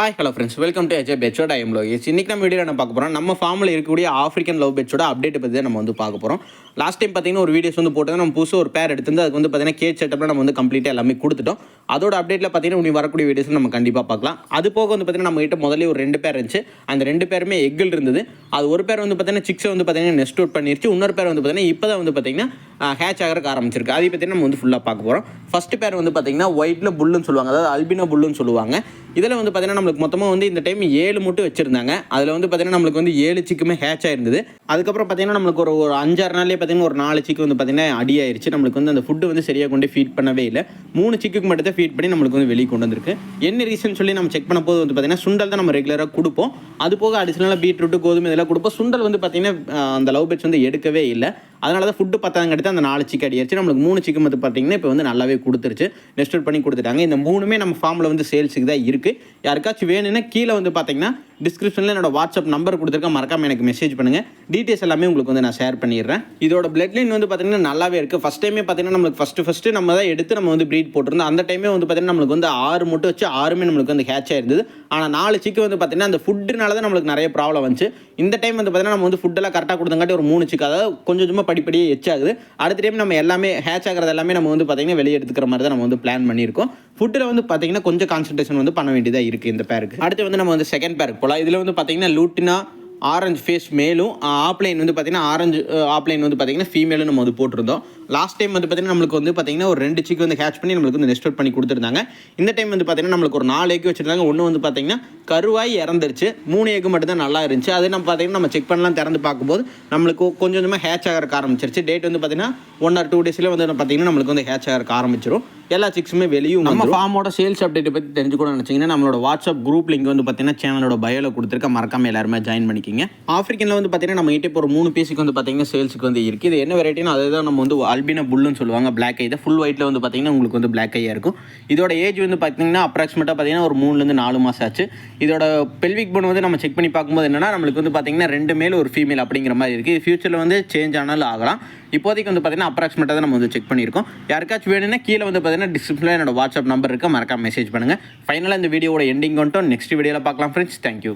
Hi hello friends, welcome to AJ பெட்ஸோட I'm Lokesh. இன்றைக்கி நம்ம வீடியோ என்ன பார்க்க போகிறோம், நம்ம ஃபார்மில் இருக்கக்கூடிய ஆஃப்ரிக்கன் லவ் பெட்ஸோட அப்டேட் பற்றி தான் நம்ம வந்து பார்க்க போகிறோம். லாஸ்ட் டைம் பார்த்தீங்கன்னா ஒரு வீடியோஸ் வந்து போட்டு நம்ம புதுசு ஒரு பேர் எடுத்து அதுக்கு வந்து பார்த்தீங்கன்னா கேட் செட்டப்பில் நம்ம வந்து கம்ப்ளீட்டாக எல்லாமே கொடுத்துட்டோம். அதோட அப்டேட்டில் பார்த்தீங்கன்னா இனி வரக்கூடிய வீடியோஸ் நம்ம கண்டிப்பாக பார்க்கலாம். அது போக வந்து பார்த்தீங்கன்னா நம்ம கிட்ட முதல்ல ஒரு 2 பேர் இருந்துச்சு. அந்த 2 பேருமே எக்கில் இருந்தது. அது ஒரு பேர் வந்து பார்த்தீங்கன்னா சிக்ஸை வந்து பார்த்தீங்கன்னா நெஸ்ட் அவுட் பண்ணிருச்சு. இன்னொரு பேர் வந்து பார்த்தீங்கன்னா இப்போ தான் வந்து பார்த்தீங்கன்னா ஹேட்ச் ஆகிறக்கு ஆரம்பிச்சிருக்கு. அதை பற்றி நம்ம வந்து ஃபுல்லாக பார்க்க போகிறோம். ஃபஸ்ட்டு பேர் வந்து பார்த்தீங்கன்னா ஒயிட்டில் புல்லுன்னு சொல்லுவாங்க, அதாவது அல்பினோ புல்லுன்னு சொல்லுவாங்க. இதில் வந்து பார்த்தீங்கன்னா நம்மளுக்கு மொத்தமாக வந்து இந்த டைம் 7 மட்டும் வச்சிருந்தாங்க. அதில் வந்து பார்த்தீங்கன்னா நம்மளுக்கு வந்து 7 சிக்குமே ஹேட்ச் ஆயிருந்தது. அதுக்கப்புறம் பார்த்தீங்கன்னா நம்மளுக்கு ஒரு 5-6 நாள்லேயே பார்த்தீங்கன்னா ஒரு 4 சிக்கு வந்து பார்த்தீங்கன்னா அடி ஆயிருச்சு. நம்மளுக்கு வந்து அந்த ஃபுட்டு வந்து சரியாக கொண்டு ஃபீட் பண்ணவே இல்லை. 3 சிக்குக்கு மட்டும் தான் ஃபீட் பண்ணி நம்மளுக்கு வந்து வெளியே கொண்டு வந்திருக்கு. என்ன ரீசன் சொல்லி நம்ம செக் பண்ண போது வந்து பார்த்தீங்கன்னா சுண்டல் தான் நம்ம ரெகுலராக கொடுப்போம். அது போக அடிஷனலாக பீட்ரூட்டு கோதுமை இதெல்லாம் கொடுப்போம். சுண்டல் வந்து பார்த்தீங்கன்னா அந்த லவ் பெட்ஸ் வந்து எடுக்கவே இல்லை. அதனால தான் ஃபுட்டு பத்தாங்கடுத்து அந்த 4 சிக்கு அடியாச்சு. நம்மளுக்கு 3 சிக்கு மட்டும் பார்த்தீங்கன்னா இப்போ வந்து நல்லாவே கொடுத்துருச்சு. நெஸ்ட் அவுட் பண்ணி கொடுத்துட்டாங்க. இந்த 3மே நம்ம ஃபார்மில் வந்து சேல்ஸுக்கு தான் இருக்குது. யாருக்காச்சும் வேணும்னா கீழே வந்து பார்த்தீங்கன்னா டிஸ்கிரிப்ஷனில் என்னோட வாட்ஸ்அப் நம்பர் கொடுத்துருக்கேன், மறக்காமல் எனக்கு மெசேஜ் பண்ணுங்கள். டீட்டெயில்ஸ் எல்லாமே உங்களுக்கு வந்து நான் ஷேர் பண்ணிடுறேன். இதோட பிளட் லைன் வந்து பார்த்தீங்கன்னா நல்லாவே இருக்குது. ஃபஸ்ட் டைமே பார்த்தீங்கன்னா நம்மளுக்கு ஃபஸ்ட்டு நம்ம தான் எடுத்து நம்ம வந்து ப்ரீட் போட்டிருந்தோம். அந்த டைமே வந்து பார்த்தீங்கன்னா நம்மளுக்கு வந்து 6 மட்டும் வச்சு 6மே நம்மளுக்கு வந்து ஹேட்ச் ஆயிருந்தது. ஆனால் 4 சிக்கு வந்து பார்த்தீங்கன்னா அந்த ஃபுட்டுனால தான் நம்மளுக்கு நிறைய ப்ராப்ளம் வந்துச்சு. இந்த டைம் வந்து பார்த்தீங்கன்னா நம்ம வந்து ஃபுட்டெல்லாம் கரெக்டாக கொடுத்தங்காட்டி ஒரு 3 சிக்கு, அதாவது கொஞ்சம் கொஞ்சமாக படிப்படியே எச்சாகுது. அடுத்த டைம் நம்ம எல்லாமே ஹேட்ச் ஆகிறது எல்லாமே நம்ம வந்து பார்த்தீங்கன்னா வெளியே எடுத்துக்கிற மாதிரி தான் நம்ம வந்து பிளான் பண்ணியிருக்கோம். ஃபுட்டில் வந்து பார்த்தீங்கன்னா கொஞ்சம் கான்சன்ட்ரேஷன் வந்து பண்ண வேண்டியதாக இருக்குது இந்த பேருக்கு. அடுத்து வந்து நம்ம வந்து செகண்ட் பேருக்கு போகலாம். இதில் வந்து பார்த்தீங்கன்னா லூட்டினா ஆரஞ்சு ஃபேஸ் மேலும், ஆப்லைன் வந்து பார்த்தீங்கன்னா ஆரஞ்சு ஆப்லைன் வந்து பார்த்தீங்கன்னா ஃபீமேலும் நம்ம வந்து போட்டிருந்தோம். லாஸ்ட் டைம் வந்து பார்த்தீங்கன்னா நம்மளுக்கு வந்து பார்த்தீங்கன்னா ஒரு 2 சிக்கு வந்து ஹேட்ச் பண்ணி நம்மளுக்கு வந்து நெஸ்ட் அவுட் பண்ணி கொடுத்துருந்தாங்க. இந்த டைம் வந்து பார்த்தீங்கன்னா நம்மளுக்கு ஒரு 4 எக் வச்சுருந்தாங்க. ஒன்று வந்து பார்த்தீங்கன்னா கருவாய் இறந்துருச்சு. 3 எக் மட்டும் தான் நல்லா இருந்துச்சு. அது நம்ம பார்த்தீங்கன்னா நம்ம செக் பண்ணலாம் திறந்து பார்க்கும்போது நம்மளுக்கு கொஞ்சம் கொஞ்சமாக ஹேட்ச் ஆகிறக்க ஆரம்பிச்சிருச்சு. டேட் வந்து பார்த்தீங்கன்னா 1 or 2 டேஸில் வந்து பார்த்தீங்கன்னா நம்மளுக்கு வந்து ஹேட்ச் ஆகிறக்க ஆரம்பிச்சிடும். எல்லா சிக்ஸுமே வெளியும். நம்ம ஃபார்மோட சேல்ஸ் அப்டேட்டை பற்றி தெரிஞ்சுக்கணும்னு நினச்சிங்கன்னா நம்மளோட வாட்ஸ்அப் குரூப் லிங்க் வந்து பார்த்தீங்கன்னா சேனலோட பயோவில் கொடுத்துருக்க, மறக்காம எல்லாருமே ஜாயின் பண்ணிக்கிங்க. ஆஃப்ரிக்கனில் வந்து பார்த்தீங்கன்னா நம்ம கிட்ட இப்போ ஒரு 3 பீஸுக்கு வந்து பார்த்தீங்கன்னா சேல்ஸுக்கு வந்து இருக்குது. இது என்ன வெரைட்டினா அதுதான் நம்ம வந்து அல்பினோ புல்லுன்னு சொல்லுவாங்க. பிளாக் ஐ தான் ஃபுல் ஒயிட்டில் வந்து பார்த்தீங்கன்னா உங்களுக்கு வந்து பிளாக் ஐயாக இருக்கும். இதோட ஏஜ் வந்து பார்த்தீங்கன்னா அப்ராக்சிமேட்டாக பார்த்தீங்கன்னா ஒரு 3 to 4 மாதம் ஆச்சு. இதோட பெல்விக் போன் வந்து நம்ம செக் பண்ணி பார்க்கும்போது என்னன்னா நம்மளுக்கு வந்து பார்த்தீங்கன்னா 2 மேல் ஒரு ஃபீமேல் அப்படிங்கிற மாதிரி இருக்குது. இது ஃபியூச்சரில் வந்து சேஞ்ச் ஆனாலும் ஆகலாம். இப்போதைக்கு வந்து பார்த்தீங்கன்னா அப்ராக்சிமேட்டாக தான் நம்ம வந்து செக் பண்ணியிருக்கோம். யாருக்காச்சும் வேணும்னா கீழே வந்து பார்த்தீங்கன்னா டிஸ்கிரிப்ஷனில் என்னோட வாட்ஸ்அப் நம்பர் இருக்குது, மறக்காம மெசேஜ் பண்ணுங்கள். ஃபைனலாக இந்த வீடியோட எண்டிங் வந்துட்டோம். நெக்ஸ்ட் வீடியோவில் பார்க்கலாம் ஃப்ரெண்ட்ஸ். தேங்க்யூ.